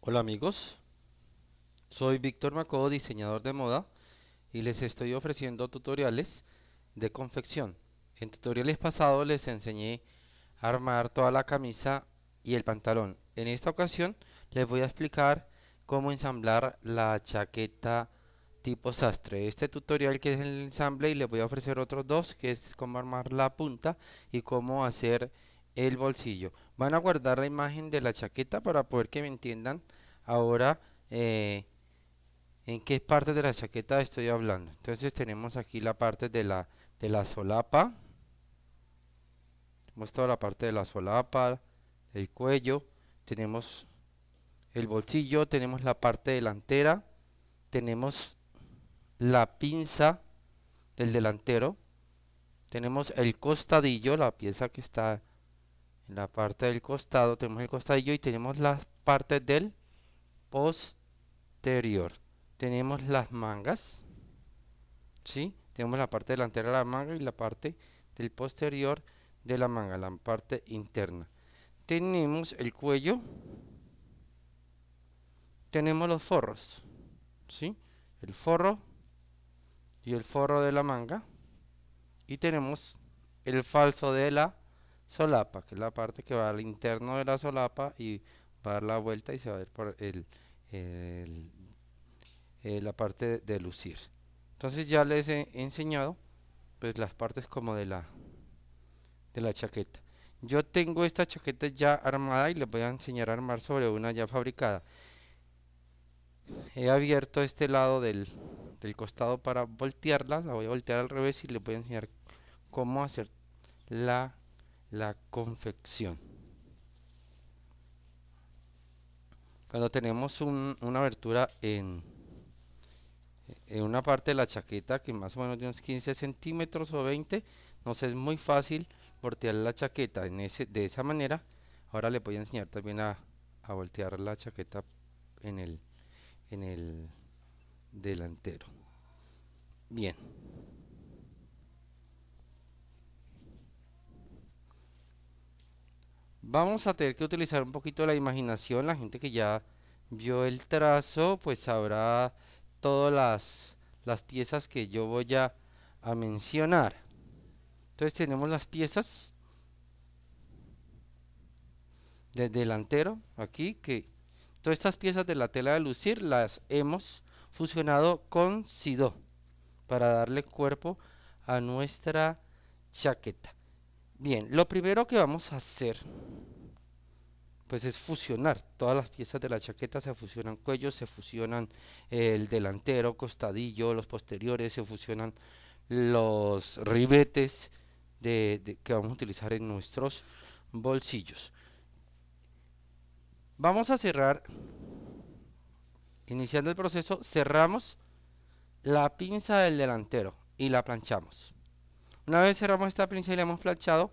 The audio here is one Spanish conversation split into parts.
Hola amigos, soy Víctor Macobo, diseñador de moda, y les estoy ofreciendo tutoriales de confección. En tutoriales pasados les enseñé a armar toda la camisa y el pantalón. En esta ocasión les voy a explicar cómo ensamblar la chaqueta tipo sastre. Este tutorial que es el ensamble, y les voy a ofrecer otros dos, que es cómo armar la punta y cómo hacer el bolsillo. Van a guardar la imagen de la chaqueta para poder que me entiendan ahora eh, en qué parte de la chaqueta estoy hablando. Entonces tenemos aquí la parte de la solapa, tenemos toda la parte de la solapa, el cuello, tenemos el bolsillo, tenemos la parte delantera, tenemos la pinza del delantero, tenemos el costadillo, la pieza que está en la parte del costado, tenemos el costadillo y tenemos las partes del posterior. Tenemos las mangas, ¿sí? Tenemos la parte delantera de la manga y la parte del posterior de la manga, la parte interna. Tenemos el cuello, tenemos los forros, ¿sí? El forro y el forro de la manga. Y tenemos el falso de la solapa, que es la parte que va al interno de la solapa y va a dar la vuelta y se va a ver por el- la parte de lucir. Entonces ya les he enseñado pues las partes como de la chaqueta. Yo tengo esta chaqueta ya armada y les voy a enseñar a armar sobre una ya fabricada. He abierto este lado del costado para voltearla, la voy a voltear al revés y les voy a enseñar cómo hacer la, la confección. Cuando tenemos una abertura en una parte de la chaqueta que más o menos de unos 15 centímetros o 20, nos es muy fácil voltear la chaqueta de esa manera. Ahora les voy a enseñar también a voltear la chaqueta en el delantero. Bien, vamos a tener que utilizar un poquito la imaginación. La gente que ya vio el trazo, pues sabrá todas las piezas que yo voy a mencionar. Entonces tenemos las piezas del delantero aquí, que todas estas piezas de la tela de lucir las hemos fusionado con Sido para darle cuerpo a nuestra chaqueta. Bien, lo primero que vamos a hacer pues es fusionar todas las piezas de la chaqueta. Se fusionan cuellos, se fusionan el delantero, costadillo, los posteriores, se fusionan los ribetes que vamos a utilizar en nuestros bolsillos. Vamos a cerrar, iniciando el proceso, cerramos la pinza del delantero y la planchamos. Una vez cerramos esta pinza y la hemos planchado,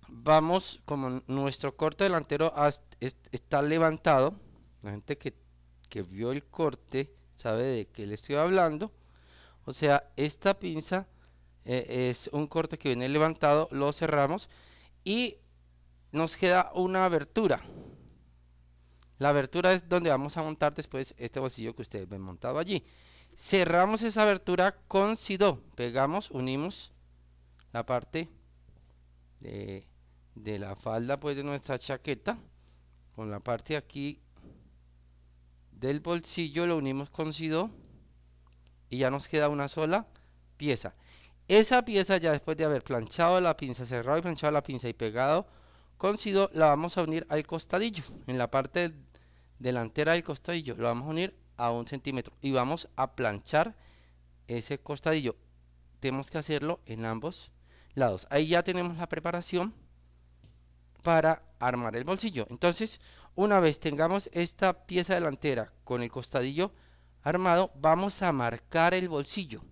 vamos, como nuestro corte delantero está levantado, la gente que vio el corte sabe de qué le estoy hablando. O sea, esta pinza es un corte que viene levantado, lo cerramos y nos queda una abertura. La abertura es donde vamos a montar después este bolsillo que ustedes ven montado allí. Cerramos esa abertura con Sido, pegamos, unimos la parte de, de la falda pues de nuestra chaqueta con la parte aquí del bolsillo, lo unimos con Sido y ya nos queda una sola pieza. Esa pieza, ya después de haber planchado la pinza, cerrado y planchado la pinza y pegado con Sido, la vamos a unir al costadillo, en la parte delantera del costadillo, lo vamos a unir a 1 centímetro y vamos a planchar ese costadillo. Tenemos que hacerlo en ambos lados. Ahí ya tenemos la preparación para armar el bolsillo. Entonces, una vez tengamos esta pieza delantera con el costadillo armado, vamos a marcar el bolsillo.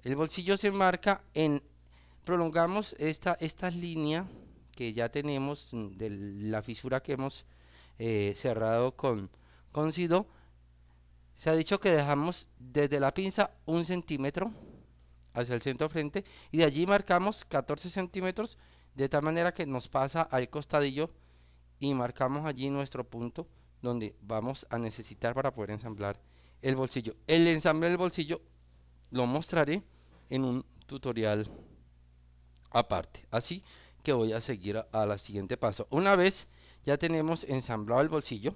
El bolsillo se marca prolongamos esta línea que ya tenemos de la fisura que hemos cerrado con Sido. Se ha dicho que dejamos desde la pinza 1 centímetro hacia el centro frente y de allí marcamos 14 centímetros de tal manera que nos pasa al costadillo y marcamos allí nuestro punto donde vamos a necesitar para poder ensamblar el bolsillo. El ensamble del bolsillo lo mostraré en un tutorial aparte, así que voy a seguir a la siguiente paso. Una vez ya tenemos ensamblado el bolsillo,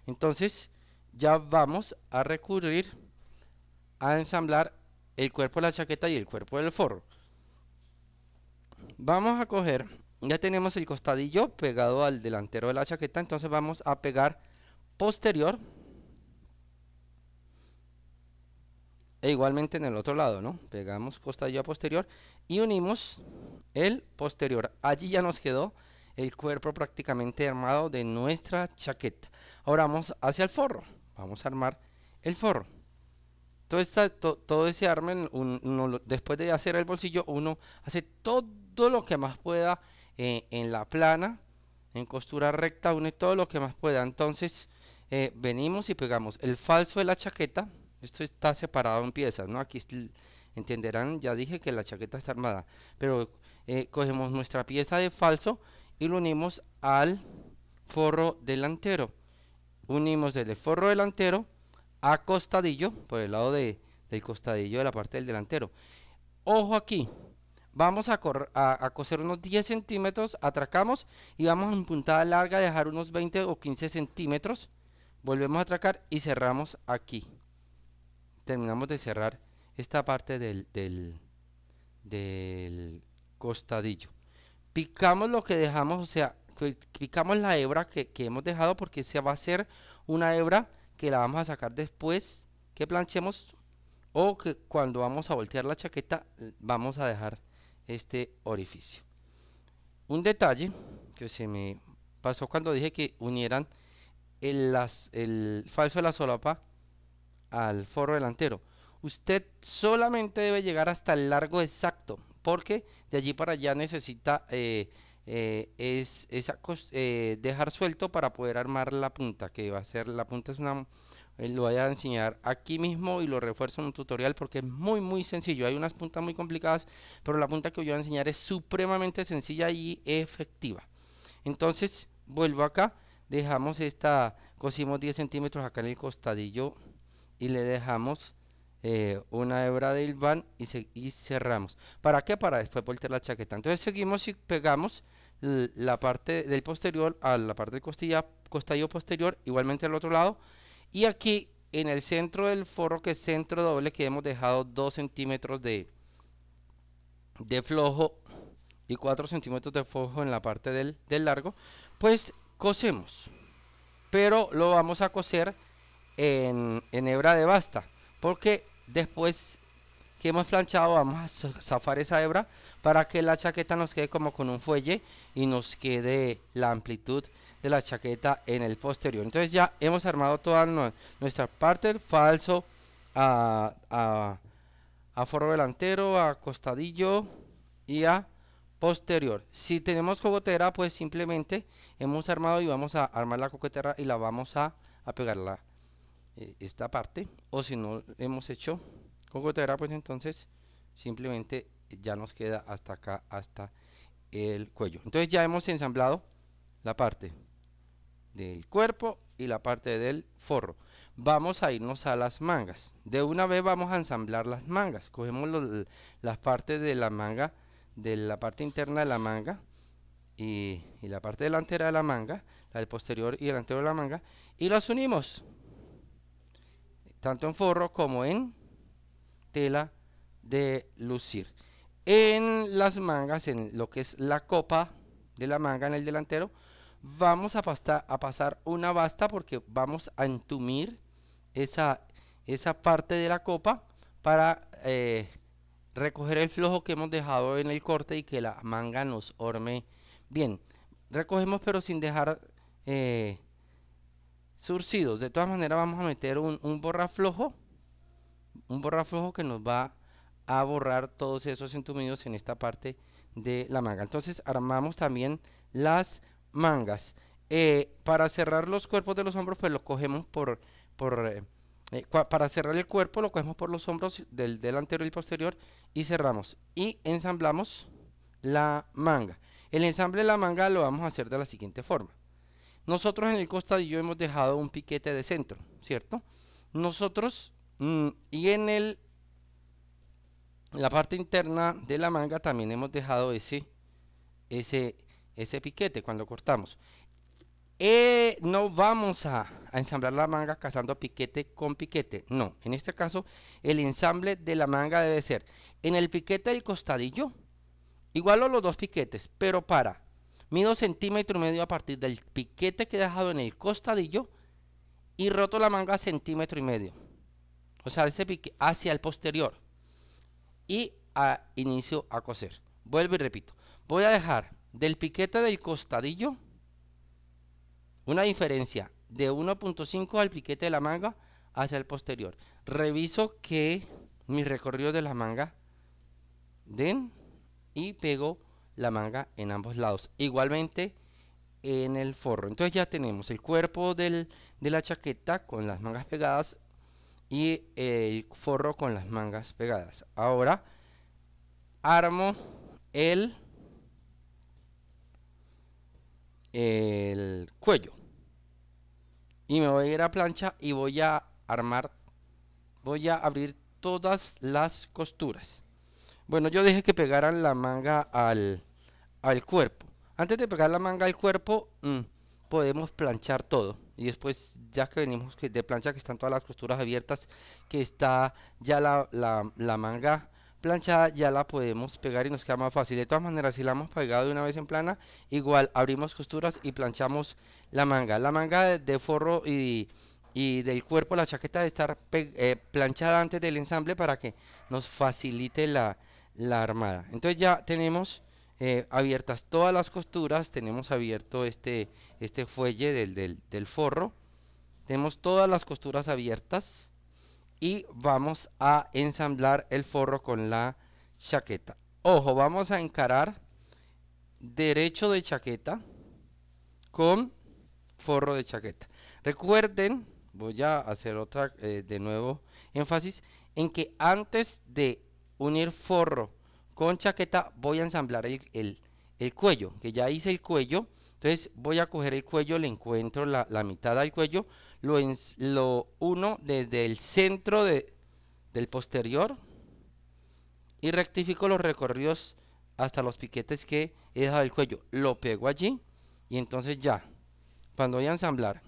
entonces ya vamos a recurrir a ensamblar el cuerpo de la chaqueta y el cuerpo del forro. Vamos a coger, ya tenemos el costadillo pegado al delantero de la chaqueta, entonces vamos a pegar posterior e igualmente en el otro lado, ¿no? Pegamos costadillo a posterior y unimos el posterior. Allí ya nos quedó el cuerpo prácticamente armado de nuestra chaqueta. Ahora vamos hacia el forro, vamos a armar el forro. Todo ese armen, después de hacer el bolsillo, uno hace todo lo que más pueda en la plana, en costura recta, une todo lo que más pueda. Entonces venimos y pegamos el falso de la chaqueta. Esto está separado en piezas, ¿no? Aquí entenderán, ya dije que la chaqueta está armada, pero cogemos nuestra pieza de falso y lo unimos al forro delantero. Unimos el forro delantero a costadillo, por el lado del costadillo de la parte del delantero. Ojo aquí, vamos a coser unos 10 centímetros, atracamos y vamos en puntada larga a dejar unos 20 o 15 centímetros. Volvemos a atracar y cerramos aquí. Terminamos de cerrar esta parte del costadillo. Picamos lo que dejamos, o sea, picamos la hebra que hemos dejado, porque se va a hacer una hebra que la vamos a sacar después que planchemos, o que cuando vamos a voltear la chaqueta vamos a dejar este orificio. Un detalle que se me pasó cuando dije que unieran el falso de la solapa al forro delantero. Usted solamente debe llegar hasta el largo exacto, porque de allí para allá necesita dejar suelto para poder armar la punta, que va a ser la punta. Lo voy a enseñar aquí mismo y lo refuerzo en un tutorial porque es muy sencillo. Hay unas puntas muy complicadas, pero la punta que voy a enseñar es supremamente sencilla y efectiva. Entonces vuelvo acá, dejamos cosimos 10 centímetros acá en el costadillo y le dejamos una hebra de hilván y cerramos. ¿Para qué? Para después voltear la chaqueta. Entonces seguimos y pegamos la parte del posterior a la parte del costadillo posterior, igualmente al otro lado. Y aquí en el centro del forro, que es centro doble, que hemos dejado 2 centímetros de flojo y 4 centímetros de flojo en la parte del largo, pues cosemos. Pero lo vamos a coser en hebra de basta, porque después que hemos planchado vamos a zafar esa hebra para que la chaqueta nos quede como con un fuelle y nos quede la amplitud de la chaqueta en el posterior. Entonces ya hemos armado toda nuestra parte, falso a forro delantero, a costadillo y a posterior. Si tenemos cogotera, pues simplemente hemos armado y vamos a armar la coquetera y la vamos a pegarla esta parte. O si no hemos hecho cogotera, pues entonces simplemente ya nos queda hasta acá, hasta el cuello. Entonces ya hemos ensamblado la parte del cuerpo y la parte del forro. Vamos a irnos a las mangas. De una vez vamos a ensamblar las mangas. Cogemos las partes de la manga, de la parte interna de la manga y la parte delantera de la manga, la del posterior y delantero de la manga, y las unimos tanto en forro como en tela de lucir. En las mangas, en lo que es la copa de la manga en el delantero, vamos a pasar una basta, porque vamos a entumir esa parte de la copa para recoger el flojo que hemos dejado en el corte y que la manga nos orme bien. Recogemos pero sin dejar surcidos. De todas maneras vamos a meter un borraflojo que nos va a borrar todos esos entumidos en esta parte de la manga. Entonces armamos también las mangas. Para cerrar los cuerpos de los hombros, pues lo cogemos para cerrar el cuerpo lo cogemos por los hombros del delantero y el posterior y cerramos y ensamblamos la manga. El ensamble de la manga lo vamos a hacer de la siguiente forma. Nosotros en el costadillo hemos dejado un piquete de centro, ¿cierto? Nosotros, y en la parte interna de la manga también hemos dejado ese, ese piquete cuando cortamos. No vamos a ensamblar la manga cazando piquete con piquete, no. En este caso, el ensamble de la manga debe ser en el piquete del costadillo, igual a los dos piquetes, pero mido 1,5 centímetros a partir del piquete que he dejado en el costadillo y roto la manga 1,5 centímetros. O sea, ese piquete hacia el posterior y inicio a coser. Vuelvo y repito. Voy a dejar del piquete del costadillo una diferencia de 1,5 al piquete de la manga hacia el posterior. Reviso que mis recorridos de la manga den y pego la manga en ambos lados. Igualmente en el forro. Entonces ya tenemos el cuerpo de la chaqueta con las mangas pegadas y el forro con las mangas pegadas. Ahora armo el cuello y me voy a ir a plancha y voy a abrir todas las costuras. Bueno, yo dejé que pegaran la manga al cuerpo. Antes de pegar la manga al cuerpo, podemos planchar todo. Y después, ya que venimos de plancha, que están todas las costuras abiertas, que está ya la manga planchada, ya la podemos pegar y nos queda más fácil. De todas maneras, si la hemos pegado de una vez en plana, igual abrimos costuras y planchamos la manga. La manga de forro y del cuerpo, la chaqueta debe estar planchada antes del ensamble para que nos facilite la armada. Entonces ya tenemos abiertas todas las costuras, tenemos abierto este fuelle del forro, tenemos todas las costuras abiertas y vamos a ensamblar el forro con la chaqueta. Ojo, vamos a encarar derecho de chaqueta con forro de chaqueta. Recuerden, voy a hacer otra de nuevo énfasis en que antes de unir forro con chaqueta voy a ensamblar el cuello, que ya hice el cuello. Entonces voy a coger el cuello, le encuentro la mitad al cuello, lo uno desde el centro del posterior y rectifico los recorridos hasta los piquetes que he dejado del cuello. Lo pego allí y entonces ya, cuando voy a ensamblar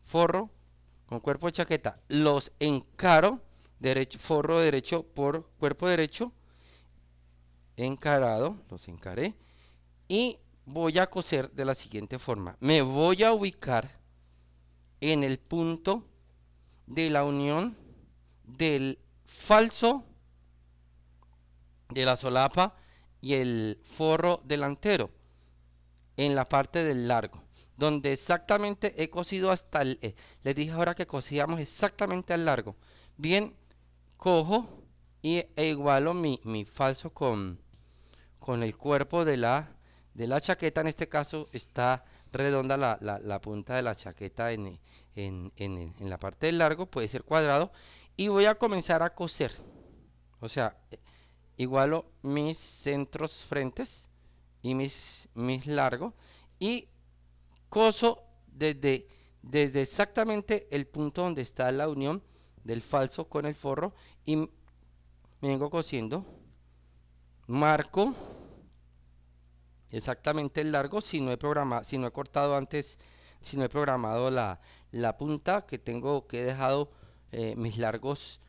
forro con cuerpo de chaqueta, los encaro, forro derecho por cuerpo derecho, encarado, los encaré y voy a coser de la siguiente forma. Me voy a ubicar en el punto de la unión del falso de la solapa y el forro delantero en la parte del largo, donde exactamente he cosido hasta les dije ahora que cosíamos exactamente al largo. Bien, cojo e igualo mi falso con el cuerpo de la chaqueta. En este caso está redonda la punta de la chaqueta en la parte del largo, puede ser cuadrado, y voy a comenzar a coser. O sea, igualo mis centros frentes y mis largos y coso desde exactamente el punto donde está la unión del falso con el forro y me vengo cosiendo, marco exactamente el largo. Si no he programado, si no he cortado antes, si no he programado la punta que tengo, que he dejado mis largos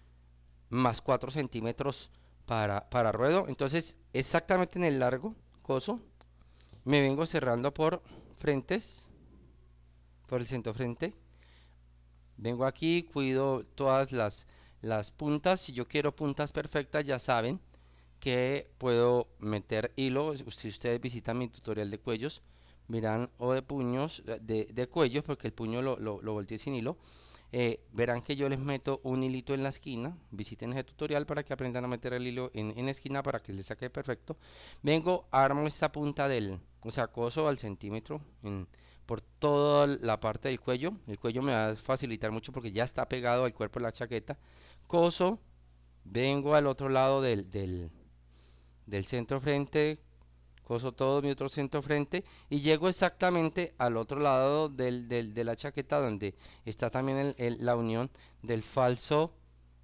más 4 centímetros para ruedo, entonces exactamente en el largo coso, me vengo cerrando por frentes, por el centro frente, vengo aquí, cuido todas las puntas. Si yo quiero puntas perfectas, ya saben que puedo meter hilo. Si ustedes visitan mi tutorial de cuellos, verán, o de puños, de cuellos, porque el puño lo volteé sin hilo. Verán que yo les meto un hilito en la esquina. Visiten ese tutorial para que aprendan a meter el hilo en la esquina para que les saque perfecto. Vengo, armo esta punta o sea, coso al centímetro por toda la parte del cuello. El cuello me va a facilitar mucho porque ya está pegado al cuerpo de la chaqueta. Coso, vengo al otro lado del centro frente coso todo mi otro centro frente y llego exactamente al otro lado de la chaqueta donde está también la unión del falso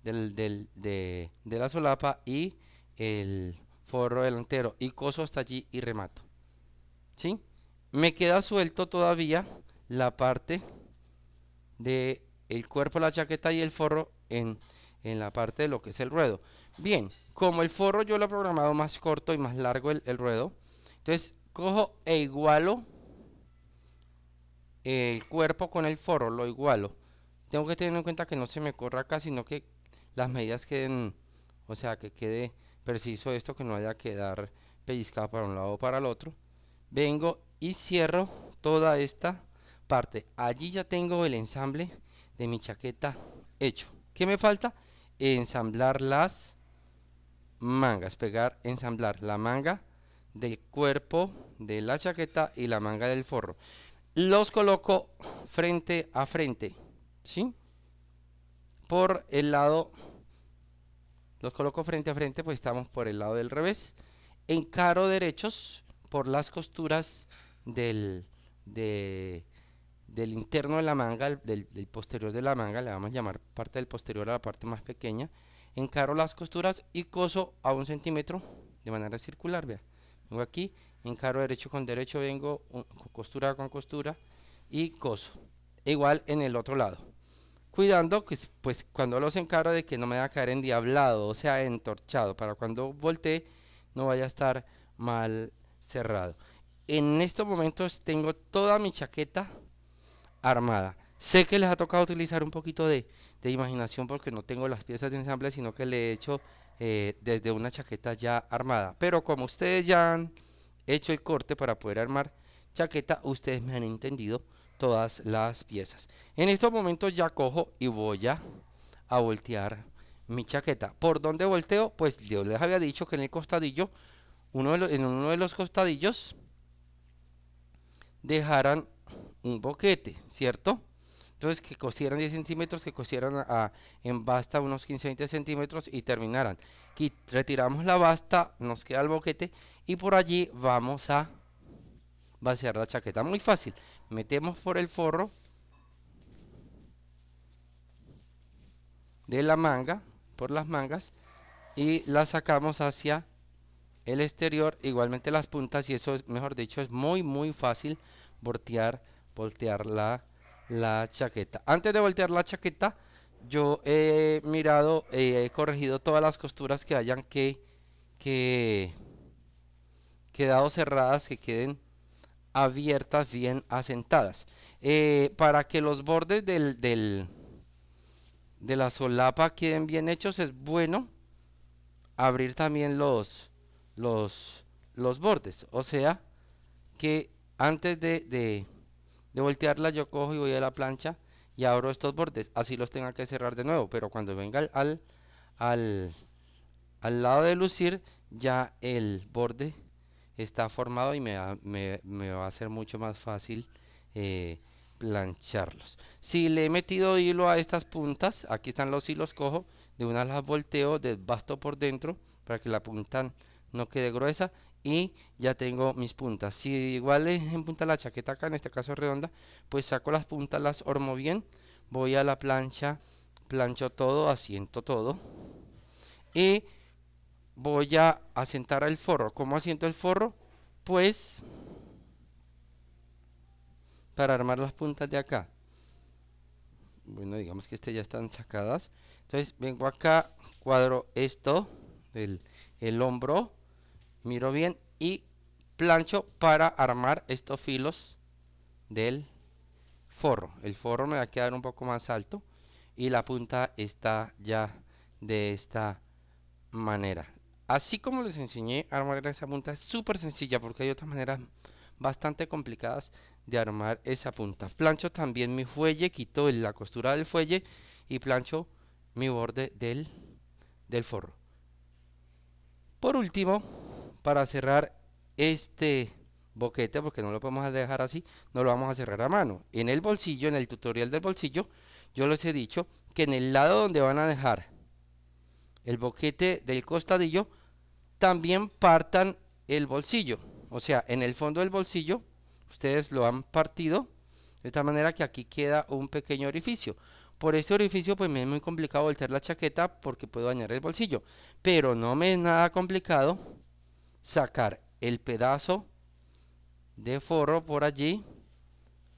de la solapa y el forro delantero y coso hasta allí y remato. ¿Sí? Me queda suelto todavía la parte de el cuerpo de la chaqueta y el forro en la parte de lo que es el ruedo. Bien, como el forro yo lo he programado más corto y más largo el ruedo, entonces cojo e igualo el cuerpo con el forro, lo igualo. Tengo que tener en cuenta que no se me corra acá, sino que las medidas queden, o sea, que quede preciso esto, que no haya que quedar pellizcado para un lado o para el otro. Vengo y cierro toda esta parte. Allí ya tengo el ensamble de mi chaqueta hecho. ¿Qué me falta? Ensamblar las mangas, ensamblar la manga del cuerpo de la chaqueta y la manga del forro. Los coloco frente a frente, ¿sí? Por el lado, los coloco frente a frente, pues estamos por el lado del revés. Encaro derechos por las costuras del, de- del interno de la manga, del posterior de la manga, le vamos a llamar parte del posterior a la parte más pequeña. Encaro las costuras y coso a 1 centímetro de manera circular, vea. Vengo aquí, encaro derecho con derecho, vengo costura con costura y coso. Igual en el otro lado. Cuidando que pues cuando los encaro de que no me vaya a caer endiablado, o sea, entorchado, para cuando voltee no vaya a estar mal cerrado. En estos momentos tengo toda mi chaqueta armada. Sé que les ha tocado utilizar un poquito de imaginación porque no tengo las piezas de ensamble, sino que le he hecho desde una chaqueta ya armada. Pero como ustedes ya han hecho el corte para poder armar chaqueta, ustedes me han entendido todas las piezas. En estos momentos ya cojo y voy a voltear mi chaqueta. ¿Por dónde volteo? Pues yo les había dicho que en el costadillo, en uno de los costadillos, dejaran un boquete, ¿cierto? Entonces que cosieran 10 centímetros, que cosieran en basta unos 15-20 centímetros y terminaran. Aquí retiramos la basta, nos queda el boquete y por allí vamos a vaciar la chaqueta. Muy fácil. Metemos por el forro de la manga, por las mangas, y la sacamos hacia el exterior, igualmente las puntas, y eso es, mejor dicho, es muy fácil voltear la chaqueta. Antes de voltear la chaqueta, yo he mirado, he corregido todas las costuras que hayan que quedado cerradas, que queden abiertas, bien asentadas. Para que los bordes de la solapa queden bien hechos, es bueno abrir también los, los bordes. O sea que antes de voltearla yo cojo y voy a la plancha y abro estos bordes. Así los tenga que cerrar de nuevo. Pero cuando venga al, al lado de lucir, ya el borde está formado y me va a ser mucho más fácil plancharlos. Si le he metido hilo a estas puntas, aquí están los hilos, cojo, de una las volteo, desbasto por dentro para que la punta no quede gruesa y ya tengo mis puntas. Si igual es en punta la chaqueta acá, en este caso redonda, pues saco las puntas, las hormo bien, voy a la plancha, plancho todo, asiento todo y voy a asentar el forro. ¿Cómo asiento el forro? Pues para armar las puntas de acá. Bueno, digamos que ya están sacadas. Entonces vengo acá, cuadro esto, el hombro, miro bien y plancho para armar estos filos del forro. El forro me va a quedar un poco más alto y la punta está ya de esta manera. Así como les enseñé a armar esa punta, es súper sencilla porque hay otras maneras bastante complicadas de armar esa punta. Plancho también mi fuelle, quito la costura del fuelle y plancho mi borde del forro. Por último, para cerrar este boquete, porque no lo podemos dejar así, no lo vamos a cerrar a mano. En el bolsillo, en el tutorial del bolsillo, yo les he dicho que en el lado donde van a dejar el boquete del costadillo, también partan el bolsillo. o sea, en el fondo del bolsillo, ustedes lo han partido de tal manera que aquí queda un pequeño orificio. Por este orificio pues me es muy complicado voltear la chaqueta porque puedo dañar el bolsillo. Pero no me es nada complicado sacar el pedazo de forro por allí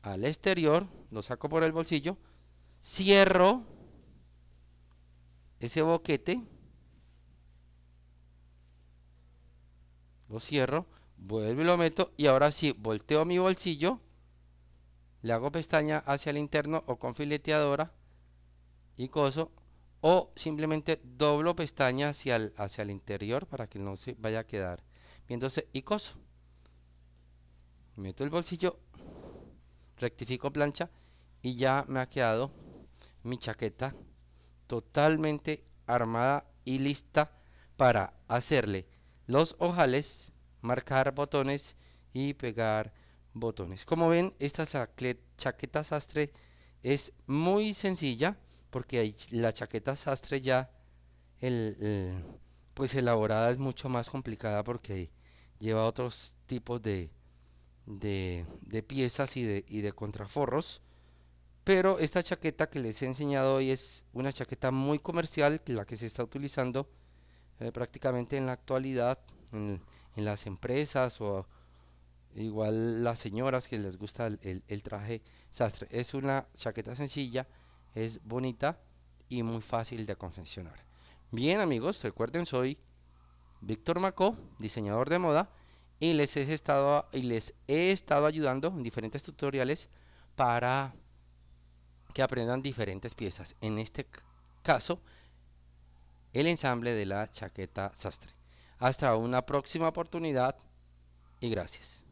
al exterior, lo saco por el bolsillo, cierro ese boquete, lo cierro, vuelvo y lo meto y ahora sí, volteo mi bolsillo, le hago pestaña hacia el interno o con fileteadora y coso, o simplemente doblo pestaña hacia el interior para que no se vaya a quedar viéndose y coso. Meto el bolsillo, rectifico plancha y ya me ha quedado mi chaqueta totalmente armada y lista para hacerle los ojales, marcar botones y pegar botones. Como ven, esta chaqueta sastre es muy sencilla porque la chaqueta sastre ya pues elaborada es mucho más complicada porque lleva otros tipos de piezas y de contraforros. Pero esta chaqueta que les he enseñado hoy es una chaqueta muy comercial, la que se está utilizando prácticamente en la actualidad en las empresas o igual las señoras que les gusta el traje sastre. Es una chaqueta sencilla, es bonita y muy fácil de confeccionar. Bien amigos, recuerden soy Víctor Macó, diseñador de moda y les he estado ayudando en diferentes tutoriales para que aprendan diferentes piezas. En este caso, el ensamble de la chaqueta sastre. Hasta una próxima oportunidad y gracias.